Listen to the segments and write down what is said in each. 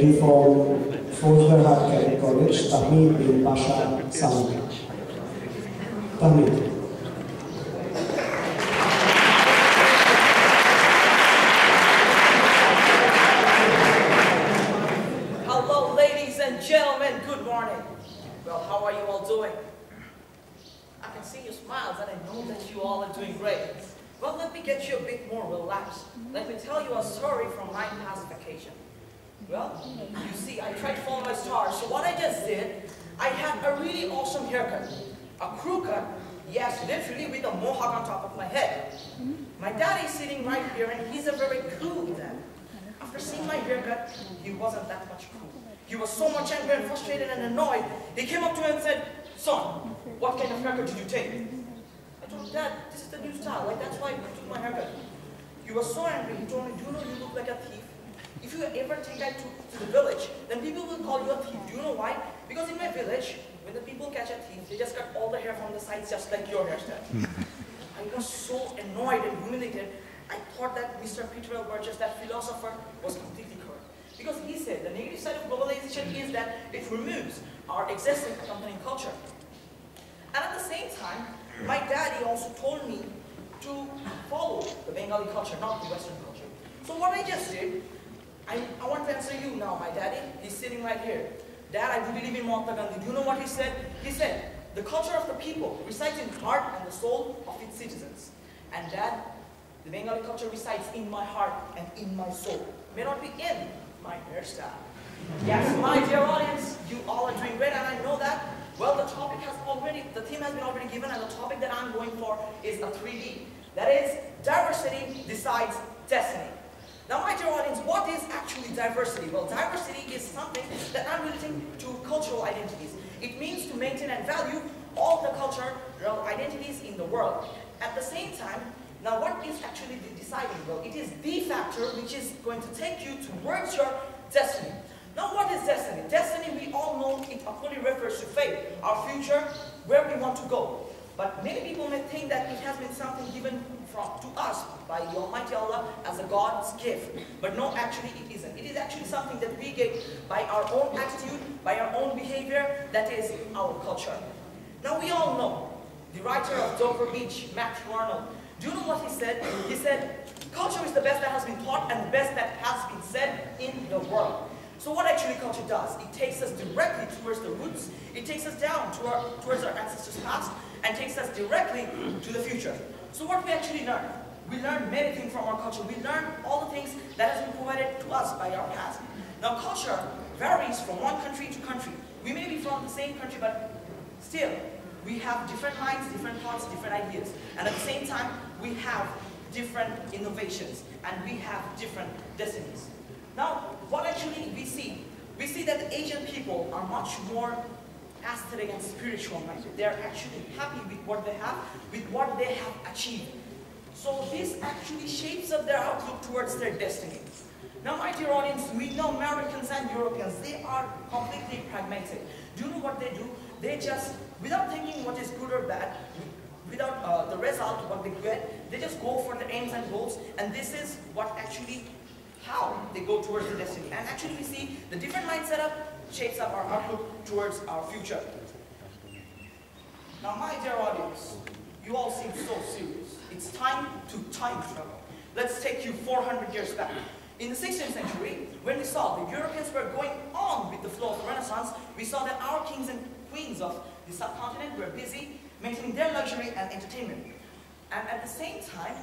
From Fozberhat Cadet College, Tahmid bin Pasha Sami. Tahmid. Hello, ladies and gentlemen. Good morning. Well, how are you all doing? I can see your smiles, and I know that you all are doing great. Well, let me get you a bit more relaxed. Let me tell you a story from my past vacation. Well, you see, I tried to follow my stars, so what I just did, I had a really awesome haircut. A crew cut, yes, literally with a mohawk on top of my head. My dad is sitting right here, and he's a very cool dad. After seeing my haircut, he wasn't that much cool. He was so much angry and frustrated and annoyed, he came up to me and said, "Son, what kind of haircut did you take?" I told him, "Dad, this is the new style, like that's why I took my haircut." He was so angry, he told me, "Do you know you look like a thief? If you ever think I took to the village, then people will call you a thief. Do you know why? Because in my village, when the people catch a thief, they just cut all the hair from the sides just like your hairstyle." I was so annoyed and humiliated. I thought that Mr. Peter L. Burgess, that philosopher, was completely correct. Because he said the negative side of globalization is that it removes our existing accompanying culture. And at the same time, my daddy also told me to follow the Bengali culture, not the Western culture. So what I just did, I want to answer you now, my daddy. He's sitting right here. Dad, I do believe in Mahatma Gandhi. Do you know what he said? He said, "The culture of the people resides in the heart and the soul of its citizens." And Dad, the Bengali culture resides in my heart and in my soul. May not be in my hairstyle. Yes, my dear audience, you all are doing great, and I know that. Well, the theme has been already given, and the topic that I'm going for is a 3D. That is, diversity decides destiny. Now, my dear audience, what is actually diversity? Well, diversity is something that I'm relating to cultural identities. It means to maintain and value all the cultural identities in the world. At the same time, now what is actually the deciding? Well, it is the factor which is going to take you towards your destiny. Now, what is destiny? Destiny, we all know, it fully refers to fate, our future, where we want to go. But many people may think that it has been something given to us by the Almighty Allah as a God's gift. But no, actually it isn't. It is actually something that we get by our own attitude, by our own behavior, that is our culture. Now, we all know the writer of Dover Beach, Matthew Arnold. Do you know what he said? He said, "Culture is the best that has been taught and the best that has been said in the world." So what actually culture does? It takes us directly towards the roots. It takes us down towards our ancestors' past and takes us directly to the future. So what we actually learn? We learn many things from our culture. We learn all the things that has been provided to us by our past. Now, culture varies from one country to country. We may be from the same country, but still, we have different minds, different thoughts, different ideas. And at the same time, we have different innovations, and we have different destinies. Now, what actually we see? We see that the Asian people are much more aesthetic and spiritual minded. They're actually happy with what they have achieved. So this actually shapes up their outlook towards their destiny. Now, my dear audience, we know Americans and Europeans, they are completely pragmatic. Do you know what they do? They just, without thinking what is good or bad, without the result, what they get, they just go for the aims and goals, and this is what actually how they go towards the destiny. And actually we see the different mind setup shapes up our outlook towards our future. Now, my dear audience, you all seem so serious. It's time to time travel. Let's take you 400 years back. In the 16th century, when we saw the Europeans were going on with the flow of the Renaissance, we saw that our kings and queens of the subcontinent were busy maintaining their luxury and entertainment. And at the same time,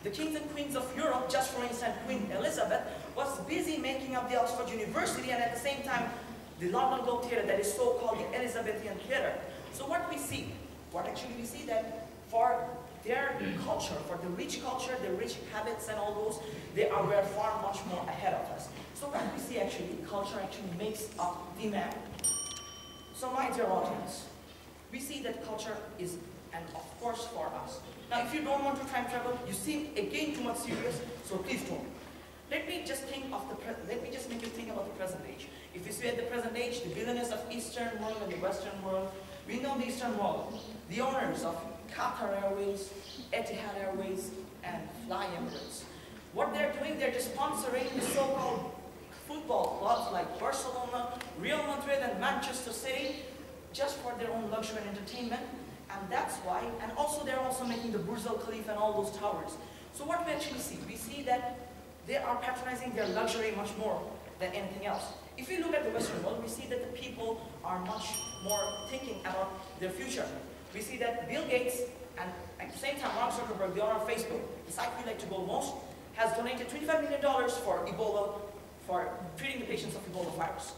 the kings and queens of Europe, just for instance, Queen Elizabeth, was busy making up the Oxford University, and at the same time, the London Globe Theatre, that is so-called the Elizabethan Theatre. So what we see? What actually we see that for their culture, for the rich culture, the rich habits and all those, they were far much more ahead of us. So what we see actually, culture actually makes up the man. So my dear audience, we see that culture is, and of course for us. Now, if you don't want to time travel, you seem again too much serious, so please don't. Let me just make you think about the present age. If you see at the present age, the billionaires of Eastern world and the Western world, we know the Eastern world, the owners of Qatar Airways, Etihad Airways, and Fly Emirates. What they're doing, they're just sponsoring the so-called football clubs like Barcelona, Real Madrid and Manchester City just for their own luxury and entertainment. And that's why, and also they're also making the Burj Al Khalifa and all those towers. So what we actually see? We see that they are patronizing their luxury much more than anything else. If we look at the Western world, we see that the people are much more thinking about their future. We see that Bill Gates and at the same time Mark Zuckerberg, the owner of Facebook, the site we like to go most, has donated $25 million for Ebola, for treating the patients of Ebola virus.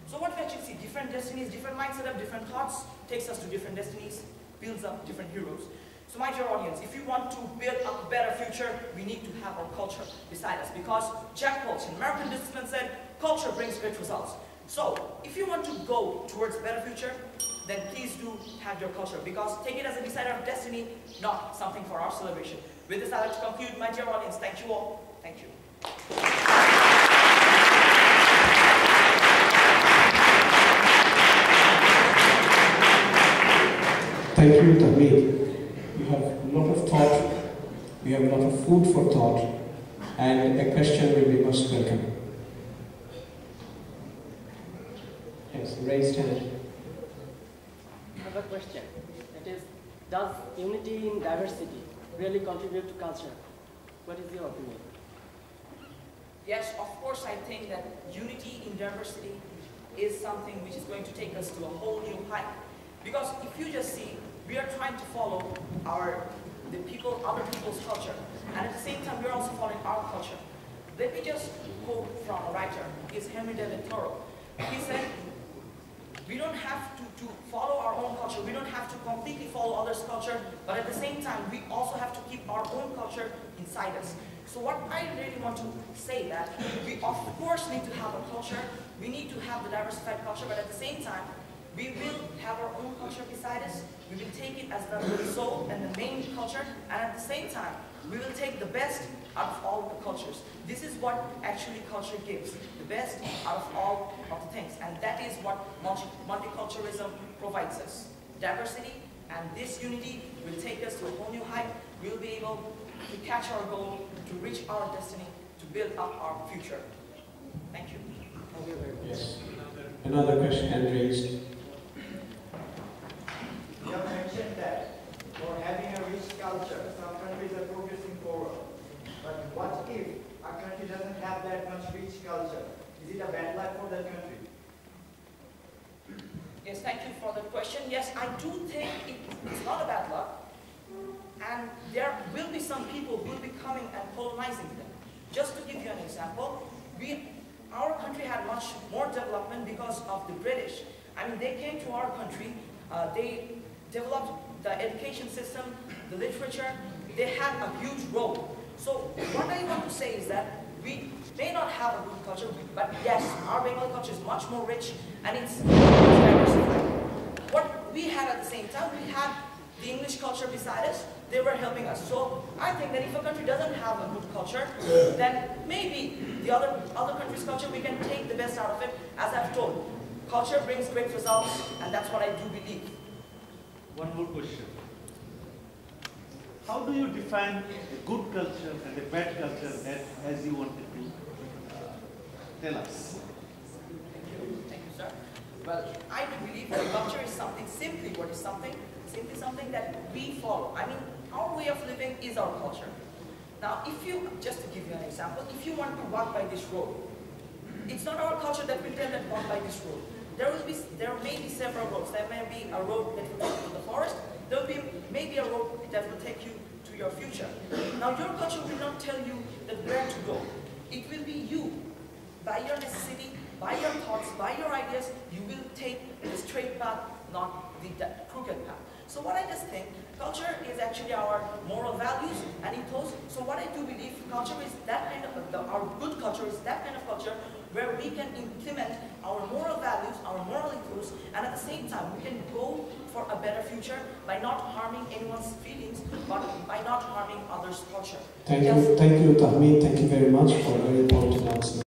So what we actually see, different destinies, different mindset of different thoughts, takes us to different destinies, builds up different heroes. So my dear audience, if you want to build a better future, we need to have our culture beside us. Because Jack Welch, an American businessman, said, culture brings great results. So if you want to go towards a better future, then please do have your culture. Because take it as a decider of destiny, not something for our celebration. With this, I'd like to conclude, my dear audience. Thank you all. Thank you. Thank you, Tahmid. You have a lot of thought, you have a lot of food for thought, and a question will be most welcome. Yes, raised hand. I have a question. That is, does unity in diversity really contribute to culture? What is your opinion? Yes, of course, I think that unity in diversity is something which is going to take us to a whole new height. Because if you just see, we are trying to follow other people's culture, and at the same time, we are also following our culture. Let me just quote from a writer. He's Henry David Thoreau. He said, we don't have to follow our own culture. We don't have to completely follow others' culture, but at the same time, we also have to keep our own culture inside us. So what I really want to say that we of course need to have a culture. We need to have the diversified culture, but at the same time, we will have our own culture beside us. We will take it as the soul and the main culture, and at the same time, we will take the best out of all the cultures. This is what actually culture gives, the best out of all of the things, and that is what multiculturalism provides us. Diversity and this unity will take us to a whole new height. We will be able to catch our goal, to reach our destiny, to build up our future. Thank you. Thank you very much. Yes. Another question hand raised. You have mentioned that for having a rich culture, some countries are progressing forward. But what if a country doesn't have that much rich culture? Is it a bad luck for that country? Yes, thank you for the question. Yes, I do think it's not a bad luck. And there will be some people who will be coming and colonizing them. Just to give you an example, our country had much more development because of the British. I mean, they came to our country, they developed the education system, the literature, they had a huge role. So what I want to say is that we may not have a good culture, but yes, our Bengali culture is much more rich and it's much diversified. What we had at the same time, we had the English culture beside us, they were helping us. So I think that if a country doesn't have a good culture, then maybe the other country's culture, we can take the best out of it. As I've told, culture brings great results, and that's what I do believe. One more question. How do you define a good culture and a bad culture as you wanted to tell us? Thank you, sir. Well, I do believe that culture is something, simply something that we follow. I mean, our way of living is our culture. Now, just to give you an example, if you want to walk by this road, it's not our culture that will tell that walk by this road. There may be several roads. There may be a road that will take you to the forest. There will be maybe a road that will take you to your future. Now, your culture will not tell you that where to go. It will be you, by your necessity, by your thoughts, by your ideas, you will take the straight path, not the crooked path. So what I just think, culture is actually our moral values and ethos. So what I do believe, culture is that kind of, our good culture is that kind of culture where we can implement our moral values, our moral ethos, and at the same time we can go for a better future by not harming anyone's feelings, but by not harming others' culture. Thank you, Tahmid. Thank you very much for a very important answer.